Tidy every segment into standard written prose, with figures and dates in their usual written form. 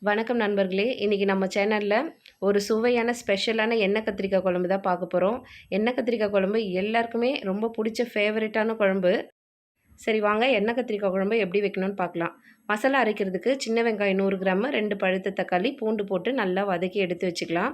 வணக்கம் நண்பர்களே! இன்றைக்கி நம்ம சேனலில் ஒரு சுவையான ஸ்பெஷலான எண்ணெய் கத்திரிக்காய் குழம்பு தான் பார்க்க போகிறோம். எண்ணெய் கத்திரிக்காய் குழம்பு எல்லாருக்குமே ரொம்ப பிடிச்ச ஃபேவரட்டான குழம்பு. சரி வாங்க எண்ணெய் கத்திரிக்காய் குழம்பு எப்படி வைக்கணும்னு பார்க்கலாம். மசாலா அரைக்கிறதுக்கு சின்ன வெங்காயம் 100 கிராம், 2 பழுத்த தக்காளி, பூண்டு போட்டு நல்லா வதக்கி எடுத்து வச்சுக்கலாம்.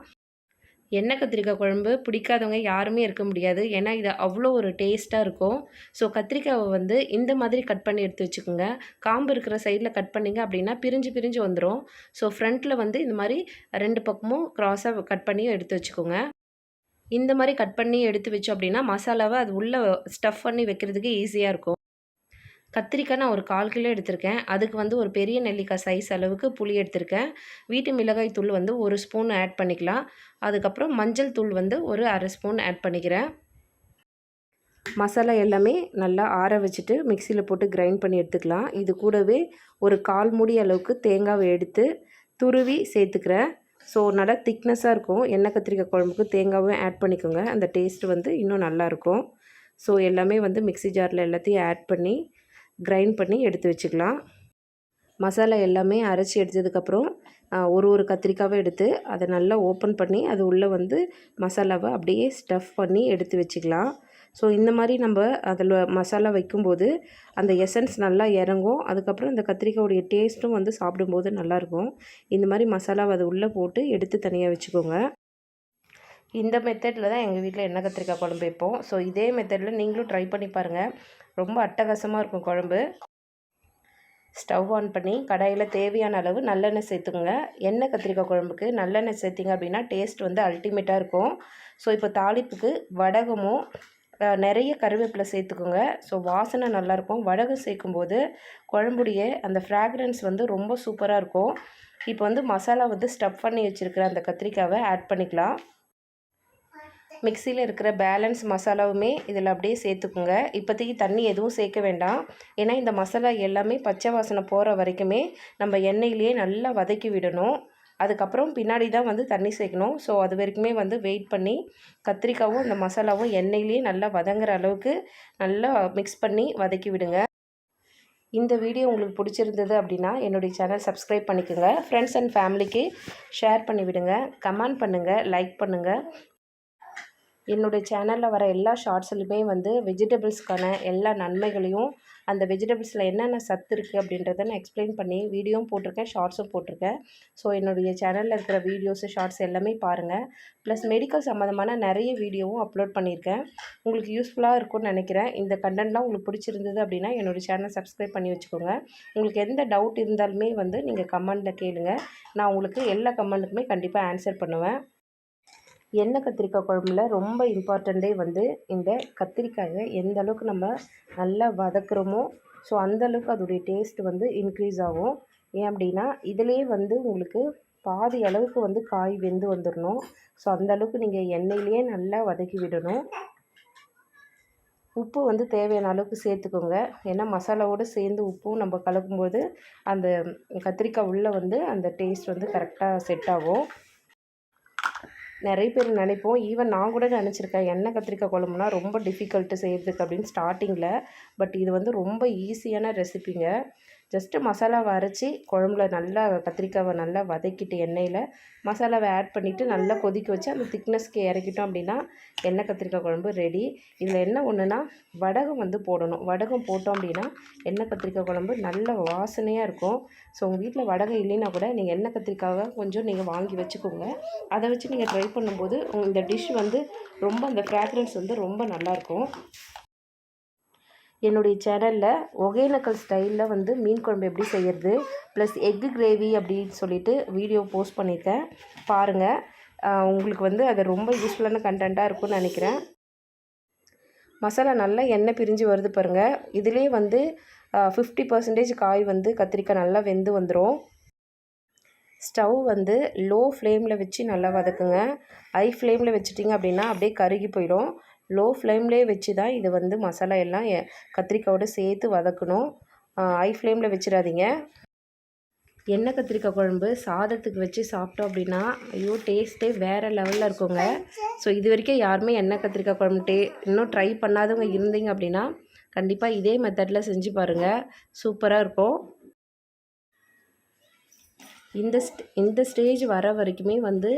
எண்ணெய் கத்திரிக்காய் குழம்பு பிடிக்காதவங்க யாருமே இருக்க முடியாது. ஏன்னா இது அவ்வளோ ஒரு டேஸ்ட்டாக இருக்கும். ஸோ கத்திரிக்காவை வந்து இந்த மாதிரி கட் பண்ணி எடுத்து வச்சுக்கோங்க. காம்பு இருக்கிற சைடில் கட் பண்ணிங்க அப்படின்னா பிரிஞ்சு பிரிஞ்சு வந்துடும். ஸோ ஃப்ரண்ட்டில் வந்து இந்த மாதிரி 2 பக்கமும் க்ராஸாக கட் பண்ணி எடுத்து வச்சுக்கோங்க. இந்த மாதிரி கட் பண்ணி எடுத்து வச்சோம் அப்படின்னா மசாலாவை அது உள்ளே ஸ்டஃப் பண்ணி வைக்கிறதுக்கு ஈஸியாக இருக்கும். கத்திரிக்காய் நான் ஒரு 1/4 கிலோ எடுத்திருக்கேன். அதுக்கு வந்து ஒரு பெரிய நெல்லிக்காய் சைஸ் அளவுக்கு புளி எடுத்திருக்கேன். வீட்டு மிளகாய் தூள் வந்து 1 ஸ்பூன் ஆட் பண்ணிக்கலாம். அதுக்கப்புறம் மஞ்சள் தூள் வந்து ஒரு 1/2 ஸ்பூன் ஆட் பண்ணிக்கிறேன். மசாலா எல்லாமே நல்லா ஆற வச்சுட்டு மிக்சியில் போட்டு கிரைண்ட் பண்ணி எடுத்துக்கலாம். இது கூடவே ஒரு 1/4 மூடி அளவுக்கு தேங்காவை எடுத்து துருவி சேர்த்துக்கிறேன். ஸோ நல்லா திக்னஸாக இருக்கும். எண்ணெய் கத்திரிக்காய் குழம்புக்கு தேங்காவும் ஆட் பண்ணிக்கோங்க. அந்த டேஸ்ட்டு வந்து இன்னும் நல்லாயிருக்கும். ஸோ எல்லாமே வந்து மிக்சி ஜாரில் எல்லாத்தையும் ஆட் பண்ணி கிரைண்ட் பண்ணி எடுத்து வச்சுக்கலாம். மசாலா எல்லாமே அரைச்சி எடுத்ததுக்கப்புறம் ஒரு கத்திரிக்காவை எடுத்து அதை நல்லா ஓப்பன் பண்ணி அது உள்ளே வந்து மசாலாவை அப்படியே ஸ்டஃப் பண்ணி எடுத்து வச்சுக்கலாம். ஸோ இந்த மாதிரி நம்ம அதில் மசாலா வைக்கும்போது அந்த எசன்ஸ் நல்லா இறங்கும். அதுக்கப்புறம் இந்த கத்திரிக்காயோடைய டேஸ்ட்டும் வந்து சாப்பிடும்போது நல்லாயிருக்கும். இந்த மாதிரி மசாலாவை அது உள்ளே போட்டு எடுத்து தனியாக வச்சுக்கோங்க. இந்த மெத்தடில் தான் எங்கள் வீட்டில் எண்ணெய் கத்திரிக்காய் குழம்பு வைப்போம். ஸோ இதே மெத்தடில் நீங்களும் ட்ரை பண்ணி பாருங்கள். ரொம்ப அட்டகாசமாக இருக்கும் குழம்பு. ஸ்டவ் ஆன் பண்ணி கடாயில் தேவையான அளவு நல்லெண்ணெய் சேர்த்துக்கோங்க. எண்ணெய் கத்திரிக்காய் குழம்புக்கு நல்லெண்ணெய் சேர்த்திங்க அப்படின்னா டேஸ்ட் வந்து அல்டிமேட்டாக இருக்கும். ஸோ இப்போ தாளிப்புக்கு வடகமும் நிறைய கருவேப்பிலை சேர்த்துக்கோங்க. ஸோ வாசனை நல்லாயிருக்கும். வடகம் சேர்க்கும்போது குழம்புடைய அந்த ஃப்ராக்ரன்ஸ் வந்து ரொம்ப சூப்பராக இருக்கும். இப்போ வந்து மசாலா வந்து ஸ்டஃப் பண்ணி வச்சுருக்கிற அந்த கத்திரிக்காவை ஆட் பண்ணிக்கலாம். மிக்சியில் இருக்கிற பேலன்ஸ் மசாலாவுமே இதில் அப்படியே சேர்த்துக்குங்க. இப்போதைக்கு தண்ணி எதுவும் சேர்க்க வேண்டாம். ஏன்னா இந்த மசாலா எல்லாமே பச்சை வாசனை போகிற வரைக்குமே நம்ம எண்ணெயிலேயே நல்லா வதக்கி விடணும். அதுக்கப்புறம் பின்னாடி தான் வந்து தண்ணி சேர்க்கணும். ஸோ அது வரைக்குமே வந்து வெயிட் பண்ணி கத்திரிக்காவும் இந்த மசாலாவும் எண்ணெயிலேயே நல்லா வதங்குற அளவுக்கு நல்லா மிக்ஸ் பண்ணி வதக்கி விடுங்க. இந்த வீடியோ உங்களுக்கு பிடிச்சிருந்தது அப்படின்னா என்னுடைய சேனல் சப்ஸ்கிரைப் பண்ணிக்கோங்க. ஃப்ரெண்ட்ஸ் அண்ட் ஃபேமிலிக்கு ஷேர் பண்ணி விடுங்க. கமெண்ட் பண்ணுங்கள், லைக் பண்ணுங்கள். என்னுடைய சேனலில் வர எல்லா ஷார்ட்ஸ்லையுமே வந்து வெஜிடபிள்ஸ்க்கான எல்லா நன்மைகளையும் அந்த வெஜிடபிள்ஸில் என்னென்ன சத்து இருக்குது அப்படின்றத நான் எக்ஸ்பிளைன் பண்ணி வீடியோவும் போட்டிருக்கேன், ஷார்ட்ஸும் போட்டிருக்கேன். ஸோ என்னுடைய சேனலில் இருக்கிற வீடியோஸு ஷார்ட்ஸ் எல்லாமே பாருங்கள். ப்ளஸ் மெடிக்கல் சம்மந்தமான நிறைய வீடியோவும் அப்லோட் பண்ணியிருக்கேன். உங்களுக்கு யூஸ்ஃபுல்லாக இருக்கும்னு நினைக்கிறேன். இந்த கண்டென்ட்லாம் உங்களுக்கு பிடிச்சிருந்தது அப்படின்னா என்னுடைய சேனல் சப்ஸ்கிரைப் பண்ணி வச்சுக்கோங்க. உங்களுக்கு எந்த டவுட் இருந்தாலுமே வந்து நீங்கள் கமெண்டில் கேளுங்க. நான் உங்களுக்கு எல்லா கமெண்ட்டுக்குமே கண்டிப்பாக ஆன்சர் பண்ணுவேன். எண்ணெய் கத்திரிக்காய் குழம்புல ரொம்ப இம்பார்ட்டண்ட்டே வந்து இந்த கத்திரிக்காயை எந்த அளவுக்கு நம்ம நல்லா வதக்குறோமோ ஸோ அந்தளவுக்கு அதோடைய டேஸ்ட் வந்து இன்க்ரீஸ் ஆகும். ஏன் அப்படின்னா இதிலே வந்து உங்களுக்கு பாதி அளவுக்கு வந்து காய் வெந்து வந்துடணும். ஸோ அந்தளவுக்கு நீங்கள் எண்ணெயிலேயே நல்லா வதக்கி விடணும். உப்பு வந்து தேவையான அளவுக்கு சேர்த்துக்கோங்க. ஏன்னா மசாலாவோடு சேர்ந்து உப்பும் நம்ம கலக்கும்போது அந்த கத்திரிக்காய் உள்ளே வந்து அந்த டேஸ்ட் வந்து கரெக்டாக செட் ஆகும். நிறைய பேர் நினைப்போம், ஈவன் நான் கூட நினச்சிருக்கேன் எண்ணெய் கத்திரிக்காய் குழம்புனா ரொம்ப டிஃபிகல்ட்டு செய்கிறதுக்கு அப்படின்னு ஸ்டார்டிங்கில். பட் இது வந்து ரொம்ப ஈஸியான ரெசிபிங்க. ஜஸ்ட்டு மசாலாவை அரைச்சி குழம்புல நல்லா கத்திரிக்காவை நல்லா வதக்கிட்டு எண்ணெயில் மசாலாவை ஆட் பண்ணிவிட்டு நல்லா கொதிக்க வச்சு அந்த திக்னஸ்க்கு இறக்கிட்டோம் அப்படின்னா எண்ணெய் கத்திரிக்காய் குழம்பு ரெடி. இதில் என்ன ஒன்றுனா வடகம் வந்து போடணும். வடகம் போட்டோம் அப்படின்னா எண்ணெய் கத்திரிக்காய் குழம்பு நல்ல வாசனையாக இருக்கும். ஸோ உங்கள் வீட்டில் வடகம் இல்லைன்னா கூட நீங்கள் எண்ணெய் கத்திரிக்காவை கொஞ்சம் நீங்கள் வாங்கி வச்சுக்கோங்க. அதை வச்சு நீங்கள் ட்ரை பண்ணும்போது இந்த டிஷ் வந்து ரொம்ப அந்த ஃப்ராக்ரன்ஸ் வந்து ரொம்ப நல்லாயிருக்கும். என்னுடைய சேனலில் ஒகேனக்கல் ஸ்டைலில் வந்து மீன் குழம்பு எப்படி செய்கிறது ப்ளஸ் எக்கு கிரேவி அப்படின்னு சொல்லிட்டு வீடியோ போஸ்ட் பண்ணியிருக்கேன், பாருங்கள். உங்களுக்கு வந்து அது ரொம்ப யூஸ்ஃபுல்லான கண்டென்ட்டாக இருக்கும்னு நினைக்கிறேன். மசாலா நல்லா எண்ணெய் பிரிஞ்சு வருது பாருங்கள். இதிலே வந்து 50% காய் வந்து கத்திரிக்காய் நல்லா வெந்து வந்துடும். ஸ்டவ் வந்து லோ ஃப்ளேமில் வச்சு நல்லா வதக்குங்க. ஹை ஃப்ளேமில் வச்சுட்டிங்க அப்படின்னா அப்படியே கருகி போயிடும். லோ ஃப்ளேம்லேயே வச்சு தான் இது வந்து மசாலா எல்லாம் கத்திரிக்காயோடு சேர்த்து வதக்கணும். ஹை ஃப்ளேமில் வச்சிடாதீங்க. எண்ணெய் கத்திரிக்காய் குழம்பு சாதத்துக்கு வச்சு சாப்பிட்டோம் அப்படின்னா ஐயோ டேஸ்ட்டே வேறு லெவலில் இருக்குங்க. ஸோ இது வரைக்கும் யாருமே எண்ணெய் கத்திரிக்காய் குழம்பு இன்னும் ட்ரை பண்ணாதவங்க இருந்தீங்க அப்படின்னா கண்டிப்பாக இதே மெத்தடில் செஞ்சு பாருங்கள், சூப்பராக இருக்கும். இந்த ஸ்டேஜ் வர வரைக்குமே வந்து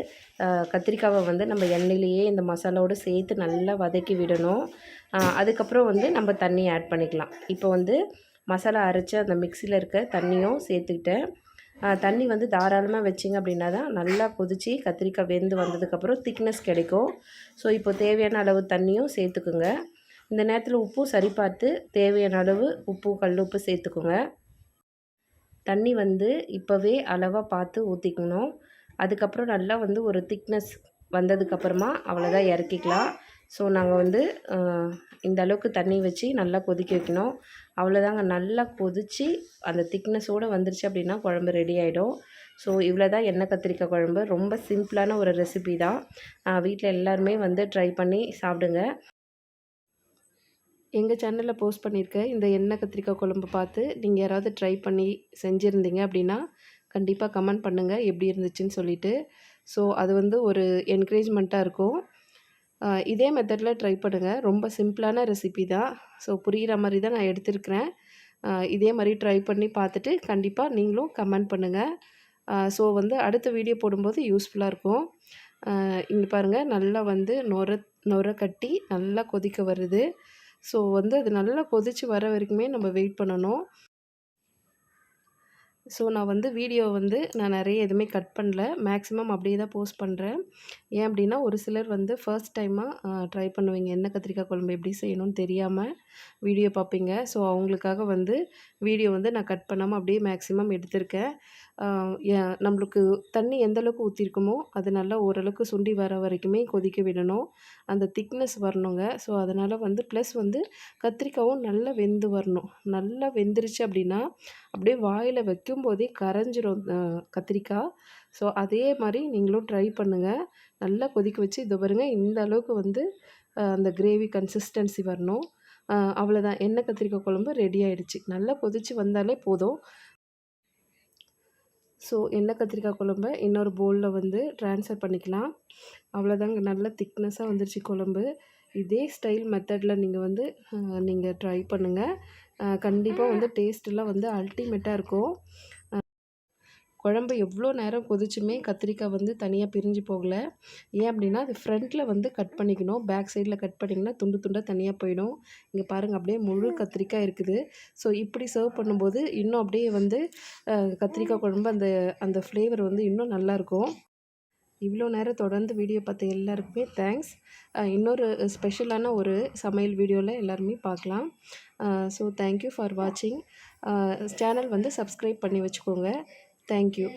கத்திரிக்காவை வந்து நம்ம எண்ணெயிலேயே இந்த மசாலாவோடு சேர்த்து நல்லா வதக்கி விடணும். அதுக்கப்புறம் வந்து நம்ம தண்ணி ஆட் பண்ணிக்கலாம். இப்போ வந்து மசாலா அரைச்சி அந்த மிக்சியில் இருக்க தண்ணியும் சேர்த்துக்கிட்டேன். தண்ணி வந்து தாராளமாக வச்சிங்க அப்படின்னா தான் நல்லா கொதித்து கத்திரிக்காய் வெந்து வந்ததுக்கப்புறம் திக்னஸ் கிடைக்கும். ஸோ இப்போ தேவையான அளவு தண்ணியும் சேர்த்துக்குங்க. இந்த நேரத்தில் உப்பும் சரி பார்த்து தேவையான அளவு உப்பு கல் உப்பு சேர்த்துக்குங்க. தண்ணி வந்து இப்போவே அளவாக பார்த்து ஊற்றிக்கணும். அதுக்கப்புறம் நல்லா வந்து ஒரு திக்னஸ் வந்ததுக்கப்புறமா அவ்வளோதான் இறக்கிக்கலாம். ஸோ நாங்கள் வந்து இந்த அளவுக்கு தண்ணி வச்சு நல்லா கொதிக்க வைக்கணும். அவ்வளோதாங்க. நல்லா கொதித்து அந்த திக்னஸோடு வந்துருச்சு அப்படின்னா குழம்பு ரெடி ஆகிடும். ஸோ இவ்வளோ தான் எண்ணெய் கத்திரிக்காய் குழம்பு. ரொம்ப சிம்பிளான ஒரு ரெசிபி தான். வீட்டில் எல்லாருமே வந்து ட்ரை பண்ணி சாப்பிடுங்க. எங்கள் சேனலில் போஸ்ட் பண்ணியிருக்க இந்த எண்ணெய் கத்திரிக்காய் குழம்பு பார்த்து நீங்கள் யாராவது ட்ரை பண்ணி செஞ்சுருந்தீங்க அப்படின்னா கண்டிப்பாக கமெண்ட் பண்ணுங்கள் எப்படி இருந்துச்சுன்னு சொல்லிவிட்டு. ஸோ அது வந்து ஒரு என்கரேஜ்மெண்ட்டாக இருக்கும். இதே மெத்தடில் ட்ரை பண்ணுங்கள். ரொம்ப சிம்பிளான ரெசிபி தான். ஸோ புரிகிற மாதிரி தான் நான் எடுத்திருக்கிறேன். இதே மாதிரி ட்ரை பண்ணி பார்த்துட்டு கண்டிப்பாக நீங்களும் கமெண்ட் பண்ணுங்கள். ஸோ வந்து அடுத்த வீடியோ போடும்போது யூஸ்ஃபுல்லாக இருக்கும். இங்கே பாருங்கள், நல்லா வந்து நொர கட்டி நல்லா கொதிக்க வருது. ஸோ வந்து அது நல்லா கொதித்து வர வரைக்குமே நம்ம வெயிட் பண்ணணும். ஸோ நான் வந்து வீடியோ வந்து நான் நிறைய எதுவுமே கட் பண்ணல. மேக்ஸிமம் அப்படியே தான் போஸ்ட் பண்ணுறேன். ஏன் அப்படின்னா ஒரு சிலர் வந்து ஃபர்ஸ்ட் டைமாக ட்ரை பண்ணுவீங்க. எண்ணெய் கத்திரிக்காய் குழம்பு எப்படி செய்யணும்னு தெரியாமல் வீடியோ பார்ப்பீங்க. ஸோ அவங்களுக்காக வந்து வீடியோ வந்து நான் கட் பண்ணாமல் அப்படியே மேக்ஸிமம் எடுத்திருக்கேன். நம்மளுக்கு தண்ணி எந்தளவுக்கு ஊற்றிருக்குமோ அது நல்லா ஓரளவுக்கு சுண்டி வர வரைக்குமே கொதிக்க விடணும். அந்த திக்னஸ் வரணுங்க. ஸோ அதனால் வந்து ப்ளஸ் வந்து கத்திரிக்காயும் நல்லா வெந்து வரணும். நல்லா வெந்துருச்சு அப்படின்னா அப்படியே வாயில் வைக்கும்போதே கரைஞ்சிரும் கத்திரிக்காய். ஸோ அதே மாதிரி நீங்களும் ட்ரை பண்ணுங்கள். நல்லா கொதிக்க வச்சு இதோ பாருங்கள், இந்த அளவுக்கு வந்து அந்த கிரேவி கன்சிஸ்டன்சி வரணும். அவ்வளோதான், எண்ணெய் கத்திரிக்காய் குழம்பு ரெடி ஆகிடுச்சு. நல்லா கொதித்து வந்தாலே போதும். ஸோ எண்ணெய் கத்திரிக்காய் குழம்ப இன்னொரு பவுலில் வந்து ட்ரான்ஸ்ஃபர் பண்ணிக்கலாம். அவ்வளோதாங்க, நல்ல திக்னஸாக வந்துருச்சு குழம்பு. இதே ஸ்டைல் மெத்தடில் நீங்கள் வந்து நீங்கள் ட்ரை பண்ணுங்கள். கண்டிப்பாக வந்து டேஸ்ட்டெல்லாம் வந்து அல்டிமேட்டாக இருக்கும். குழம்பு எவ்வளோ நேரம் கொதிச்சுமே கத்திரிக்காய் வந்து தனியாக பிரிஞ்சு போகல. ஏன் அப்படின்னா அது ஃப்ரண்ட்டில் வந்து கட் பண்ணிக்கணும். பேக் சைடில் கட் பண்ணிங்கன்னா துண்டு துண்டாக தனியாக போயிடும். இங்கே பாருங்கள், அப்படியே முழு கத்திரிக்காய் இருக்குது. ஸோ இப்படி சர்வ் பண்ணும்போது இன்னும் அப்படியே வந்து கத்திரிக்காய் குழம்பு அந்த அந்த ஃப்ளேவர் வந்து இன்னும் நல்லாயிருக்கும். இவ்வளோ நேரம் தொடர்ந்து வீடியோ பார்த்த எல்லாருக்குமே தேங்க்ஸ். இன்னொரு ஸ்பெஷலான ஒரு சமையல் வீடியோவில் எல்லாருமே பார்க்கலாம். ஸோ தேங்க்யூ ஃபார் வாட்சிங். சேனல் வந்து சப்ஸ்கிரைப் பண்ணி வச்சுக்கோங்க. தேங்க்யூ.